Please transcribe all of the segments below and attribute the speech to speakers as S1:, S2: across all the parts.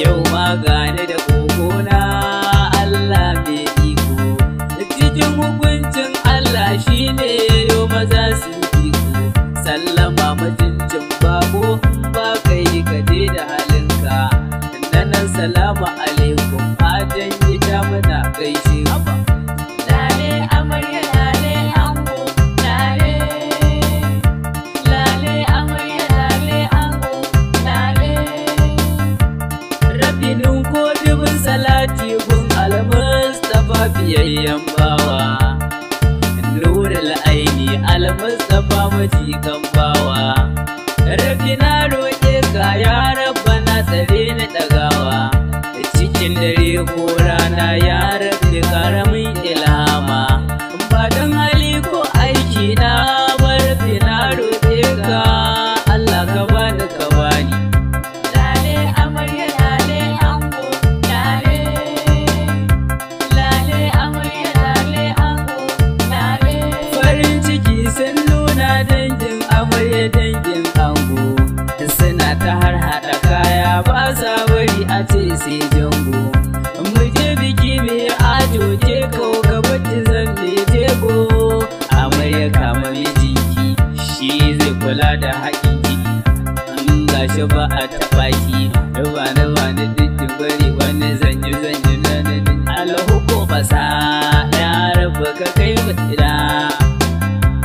S1: yau ma gane da kokona Allah mai iko cikin hukuncin Allah shine yau maza su iko sallama mutuncin babo ba kai kaje da halinka nan salamu alaikum fatan ita muna gaishe ku lale amarya lale ango lale lale amarya lale ango lale rabbinin ko dubin salati gun al-Mustafa biyayyen bawa nurul aini al-Mustafa majikan bawa rabbi na roƙe ka ya rabbana tsare ni ɗagawa cikin dare ko rana ya rabbi karamin ilhama ba don hali ko aiki na ba rabbi na roƙe ka Allah ka bani ka bani lale amarya lale ango lale lale amarya lale ango lale farin ciki sun nuna dangin amarya dangin ango suna ta har haɗa kaya ba sa bari a ce sai jango mu je biki mai ajo je ko gabata zan mai jego amarya kama mijinki shi zai kula da haƙinki in gashi ba a taɓa ki ruba na dukkin bari wani zanyi na alhuko basa ya rabu ka kai mutira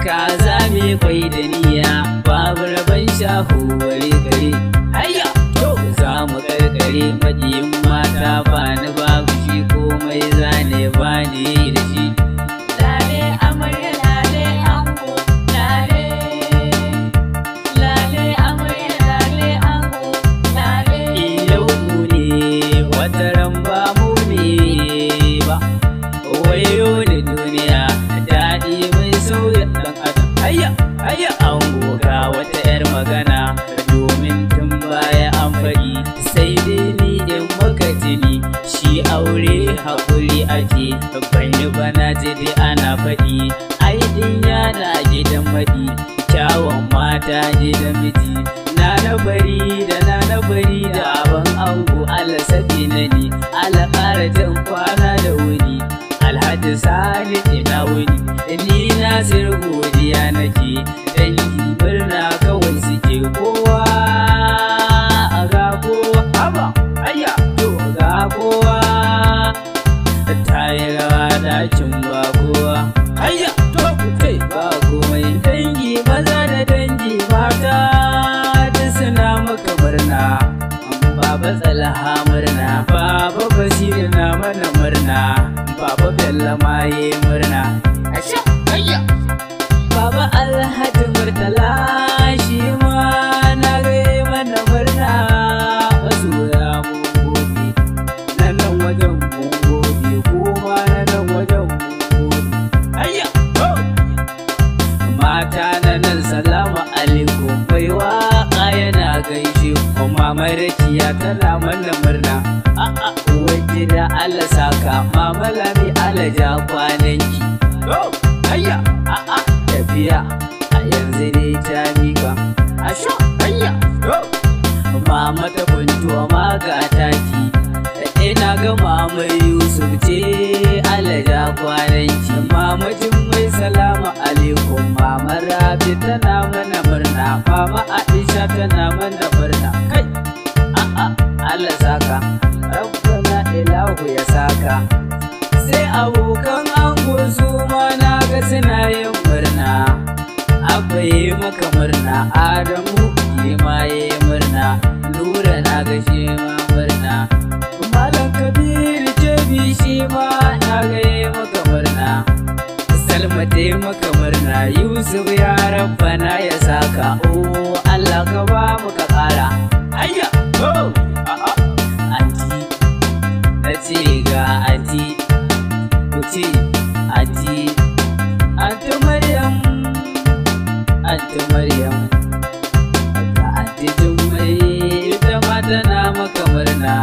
S1: ka zame kwai da niyya babu rabon shahu ware gare hayya to za mu karkare majiyin mata ba ni babu shi komai zane ba ni da shi lale amarya lale ango lale lale amarya lale ango lale yau mu ne wataran ba mu ne ba wayo da duniya daɗi mai sauya ɗan adam hayya ango ga wata 'yar magana domin tun baya an faɗi sai dai ni in maka jini shi aure haƙuri ake bani bana jide ana faɗi ai din yana gidan maɗi kyawun mata gidan miji na bari da abin ango Allah sabi na ni Allah ƙara jan kwana da wuni Alhaji Sani ina wuni ni Nasir godiya nake dangi murna kawai suke kowa ga kowa haba ayya to ga kowa tayi rawa dakin ba kowa ayya to kutai ba komai dangi maza da dangi mata duk suna maka murna baba Tsalaha murna baba Basiru na mana murna baba Bello ma yi murna asha ayya baba Alhaji Murtala shi ma na ga mana murna masoya mun gode nan wajen mun gode kuma nan wajen mun gode ayya mata nan salamu alaikum bai waka yana gaishe kuma marakiya tana mana murna waje da Allah saka mama lami alaja kwananki ayya tafiya a yanzu dai ta mika asha ayya mama ta buntuwa ma ga taki ina ga mama Yusuf ce alaja kwananki mama Jummai salamu alaikum mama Rabi tana mana murna mama Aisha tana mana murna kai Allah saka rabbana ilahu ya saka sai abokan ango su ma na ga suna yin murna abba yi maka murna Adamu yi ma yi murna Nura na ga shi ma murna Malam Kabiru Jabi shi ma na ga yi maka murna Salma ta yi maka murna Yusuf ya rabbana ya saka oh Allah ka ba mu ka ƙara ayya anti na ce ga anti ku ce anti Maryam ga anti Jummai ita ma tana maka murna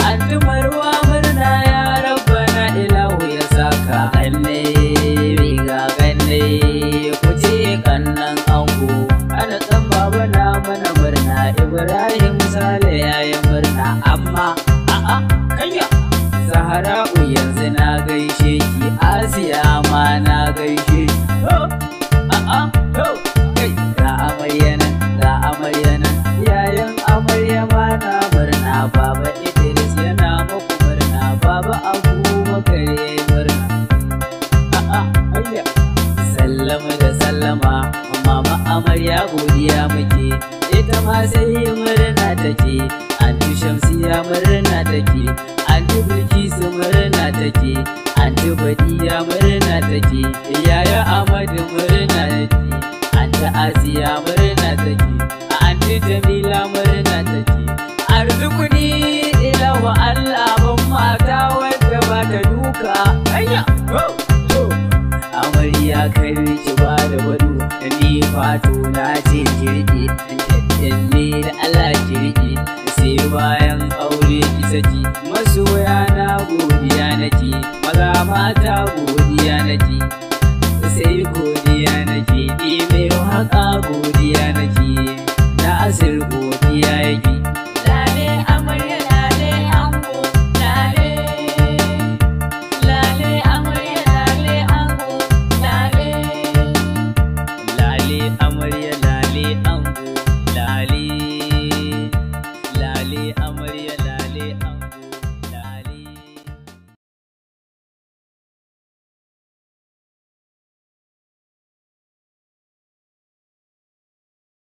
S1: anti Marwa murna ya rabbana ilahu ya saka kanne ga kanne ku ce kannan ango ana dan baba na mana murna Ibrahim Sale yayi murna amma mamma kayya Zahra'u yanzu na gaishe ki, Asiya ma na gaishe ki. Kai ga amarya nan, ga amarya nan, yayan amarya ma na murna, Baba Idris yana muku murna, Baba Abubakar yayi murna. Sallama da sallama, mama amarya godiya muke, ita ma sai murna take, Anti Shamsiya murna take, Anti Bilkisu murna take, Anti Badiya murna take, Yaya Ahmadu murna take, Anti Asiya murna take, Anti Jamila murna take. Arzikuni ilawa Allah ban mata wadda ba ta duka. Amarya kai ki ba da wadu, ni fato na ce kirki, ne da Allah kirki, sai bayan aure ki saki, masoya na godiya nake, maza mata godiya nake, sai godiya nake, ni mai waka godiya.